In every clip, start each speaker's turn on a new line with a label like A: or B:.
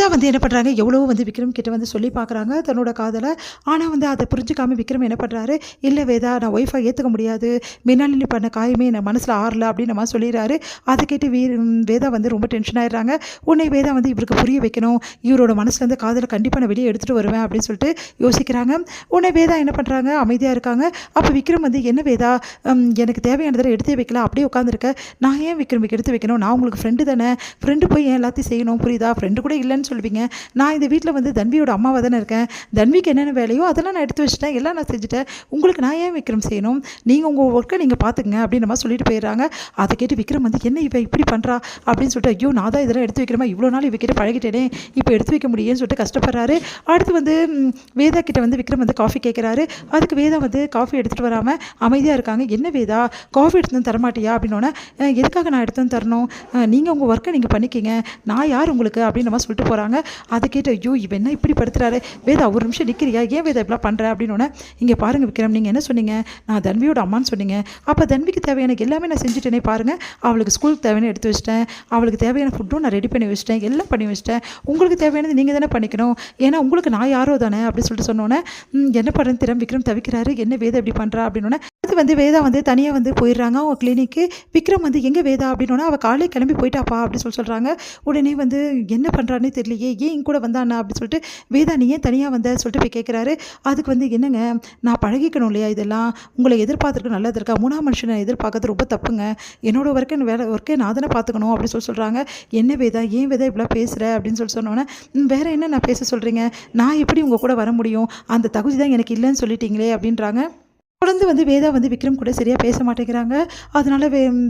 A: வேதா வந்து என்ன பண்ணுறாங்க, எவ்வளவோ வந்து விக்ரம் கிட்ட வந்து சொல்லி பார்க்குறாங்க தன்னோட காதலை. ஆனால் வந்து அதை புரிஞ்சுக்காம விக்ரம் என்ன பண்ணுறாரு, இல்லை வேதா நான் ஒய்ஃபை ஏற்றுக்க முடியாது, மின்னாலினி பண்ண காயமே என் மனசில் ஆறல அப்படின்னு நம்ம சொல்லிடுறாரு. அதை கேட்டு வேதா வந்து ரொம்ப டென்ஷன் ஆயிடுறாங்க. உன்னை வேதா வந்து இவருக்கு புரிய வைக்கணும், இவரோட மனசுலேருந்து காதலை கண்டிப்பாக நான் வெளியே எடுத்துகிட்டு வருவேன் அப்படின்னு சொல்லிட்டு யோசிக்கிறாங்க. உன்னை வேதா என்ன பண்ணுறாங்க, அமைதியாக இருக்காங்க. அப்போ விக்ரம் வந்து என்ன வேதா, எனக்கு தேவையானதில் எடுத்தே வைக்கல, அப்படியே உட்காந்துருக்க, நான் ஏன் விக்ரமுக்கு எடுத்து வைக்கணும், நான் உங்களுக்கு ஃப்ரெண்டு தானே, ஃப்ரெண்டு போய் ஏன் எல்லாத்தையும் செய்யணும், புரியுதா, ஃப்ரெண்டு கூட இல்லைன்னு சொல்லுவீங்க, நான் இந்த வீட்டில் வந்து தன்வியோட அம்மாவாக தானே இருக்கேன், தன்விக்கு என்னென்ன வேலையோ அதெல்லாம் நான் எடுத்து வச்சுட்டேன், எல்லாம் நான் செஞ்சுட்டேன், உங்களுக்கு நான் ஏன் விக்ரம் செய்யணும், நீங்கள் உங்கள் ஒர்க்கை நீங்கள் பார்த்துக்குங்க அப்படின்னு நம்ம சொல்லிட்டு போயிடுறாங்க. அதை கேட்டு விக்ரம் வந்து என்ன இவ இப்படி பண்ணுறா அப்படின்னு சொல்லிட்டு, ஐயோ நான் தான் இதெல்லாம் எடுத்து வைக்கிறமா, இவ்வளோ நாள் இவக்கிட்ட பழகிட்டேனே, இப்போ எடுத்து வைக்க முடியும்னு சொல்லிட்டு கஷ்டப்படுறாரு. அடுத்து வந்து வேதா கிட்ட வந்து விக்ரம் வந்து காஃபி கேட்குறாரு. அதுக்கு வேதா வந்து காஃபி எடுத்துகிட்டு வராமல் அமைதியாக இருக்காங்க. என்ன வேதா காஃபி எடுத்து வந்து தரமாட்டியா அப்படின்னோடனே, எதுக்காக நான் எடுத்து வந்து தரணும், நீங்கள் உங்கள் ஒர்க்கை நீங்கள் பண்ணிக்கிங்க, நான் யார் உங்களுக்கு அப்படின்னு நம்ம சொல்லிட்டு போகிறாங்க. அதை கேட்டு ஐயோ இவன் என்ன இப்படி படுத்துறாரு, வேதா ஒரு நிமிஷம் நிற்கிறியா, ஏன் வேதா இப்படிலாம் பண்ணுற அப்படின்னோடனே, இங்கே பாருங்கள் விக்ரம், நீங்கள் என்ன சொன்னீங்க, நான் தன்வியோட அம்மான்னு சொன்னீங்க, அப்போ தன்விக்கு தேவையான எல்லாமே நான் செஞ்சுட்டேனே பாருங்கள், அவளுக்கு ஸ்கூலுக்கு தேவையான எடுத்து வச்சிட்டேன், அவளுக்கு தேவையான ஃபுட்டும் நான் ரெடி பண்ணி வச்சிட்டேன், எல்லாம் பண்ணி வச்சிட்டேன், உங்களுக்கு தேவையானது நீங்கள் தானே பண்ணிக்கணும், ஏன்னா உங்களுக்கு நான் யாரோ தானே அப்படின்னு சொல்லிட்டு சொன்னோன்னே, என்ன பண்ணுறேன்னு திறம் விக்ரம் தவிக்கிறாரு. என்ன வேதா இப்படி பண்ணுறா அப்படின்னோடனே, அது வந்து வேதா வந்து தனியாக வந்து போயிடுறாங்க அவங்க கிளினிக்கு. விக்ரம் வந்து எங்கே வேதா அப்படின்னோன்னா, அவள் காலையே கிளம்பி போயிட்டாப்பா அப்படின்னு சொல்கிறாங்க. உடனே வந்து என்ன பண்ணுறான்னே தெரியலையே, ஏன் இங்க கூட வந்தாண்ணா அப்படின்னு சொல்லிட்டு, வேதா நீ ஏன் தனியாக வந்த சொல்லிட்டு போய் கேட்குறாரு. அதுக்கு வந்து என்னங்க, நான் பழகிக்கணும் இல்லையா, இதெல்லாம் உங்களை எதிர்பார்த்துருக்கு நல்லது இருக்கா, மூணாம் மனுஷனை எதிர்பார்க்கறது ரொம்ப தப்புங்க, என்னோட ஒர்க்கை நான் தானே பார்த்துக்கணும் அப்படின்னு சொல்கிறாங்க. என்ன வேதா ஏன் வேதா இப்படிலாம் பேசுகிற அப்படின்னு சொன்னோன்னே, வேறு என்ன நான் பேச சொல்கிறீங்க, நான் எப்படி உங்கள் கூட வர முடியும், அந்த தகுதி தான் எனக்கு இல்லைன்னு சொல்லிட்டீங்களே அப்படின்றாங்க. தொடர்ந்து வந்து வேதா வந்து விக்ரம் கூட சரியாக பேச மாட்டேங்கிறாங்க. அதனால்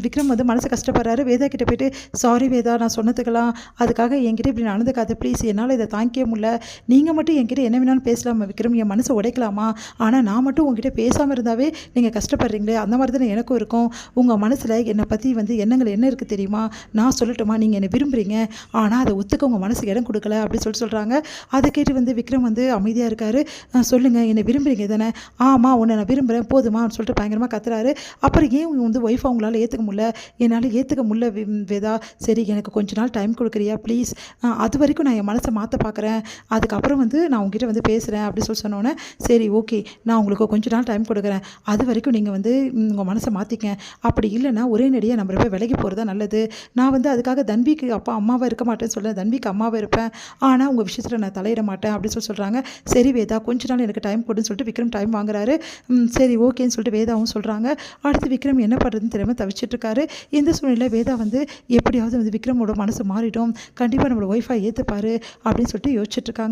A: விக்ரம் வந்து மனசு கஷ்டப்படுறாரு. வேதா கிட்டே போய்ட்டு, சாரி வேதா நான் சொன்னதுக்கெல்லாம், அதுக்காக என்கிட்ட இப்படி நடந்துக்காது ப்ளீஸ், என்னால் இதை தாங்கிக்க முடியல, நீங்கள் மட்டும் என்கிட்ட என்ன வேணாலும் பேசலாமா விக்ரம், என் மனசை உடைக்கலாமா, ஆனால் நான் மட்டும் உங்ககிட்ட பேசாமல் இருந்தாவே நீங்கள் கஷ்டப்படுறீங்களே, அந்த மாதிரி தானே எனக்கும் இருக்கும், உங்கள் மனசில் என்னை பற்றி வந்து எண்ணங்கள் என்ன இருக்குது தெரியுமா, நான் சொல்லட்டுமா, நீங்கள் என்னை விரும்புகிறீங்க, ஆனால் அதை ஒத்துக்க உங்கள் மனசுக்கு இடம் கொடுக்கல அப்படின்னு சொல்கிறாங்க. அதை கேட்டு வந்து விக்ரம் வந்து அமைதியாக இருக்கார். சொல்லுங்கள் என்னை விரும்புகிறீங்க தானே, ஆமாம் உன்னை நான் விரும்புகிறேன் போதுமா சொல்லிட்டு பயங்கரமாக கத்துறாரு. அப்புறம் ஏன் வந்து ஒய்ஃப் அவங்களால ஏற்றுக்க முடியல, என்னால் ஏற்றுக்க முடியல வேதா, சரி எனக்கு கொஞ்ச நாள் டைம் கொடுக்குறியா ப்ளீஸ், அது வரைக்கும் நான் என் மனசை மாற்ற பார்க்குறேன், அதுக்கப்புறம் வந்து நான் உங்ககிட்ட வந்து பேசுகிறேன் அப்படின்னு சொன்னோன்னே, சரி ஓகே நான் உங்களுக்கு கொஞ்ச நாள் டைம் கொடுக்குறேன், அது வரைக்கும் நீங்கள் வந்து உங்கள் மனசை மாற்றிக்க, அப்படி இல்லைன்னா ஒரே நடியாக நம்ம போய் விலகி போகிறது தான் நல்லது, நான் வந்து அதுக்காக தன்விக்கு அப்பா அம்மாவாக இருக்க மாட்டேன்னு சொல்ல, தன்விக்கு அம்மாவாக இருப்பேன், ஆனால் உங்கள் விஷயத்தில் நான் தலையிட மாட்டேன் அப்படின்னு சொல்கிறாங்க. சரி வேதா கொஞ்ச நாள் எனக்கு டைம் கொடுன்னு சொல்லிட்டு விக்ரம் டைம் வாங்குறாரு. சரி ஓகேன்னு சொல்லிட்டு வேதாவும் சொல்கிறாங்க. அடுத்து விக்ரம் என்ன பண்ணுறதுன்னு தெரியாமல் தவிச்சிட்ருக்காரு. இந்த சூழ்நிலையில் வேதா வந்து எப்படியாவது வந்து விக்ரமோட மனசு மாறிடும், கண்டிப்பாக நம்மளோட ஒய்ஃபை ஏற்றுப்பார் அப்படின்னு சொல்லிட்டு யோசிச்சுட்ருக்காங்க.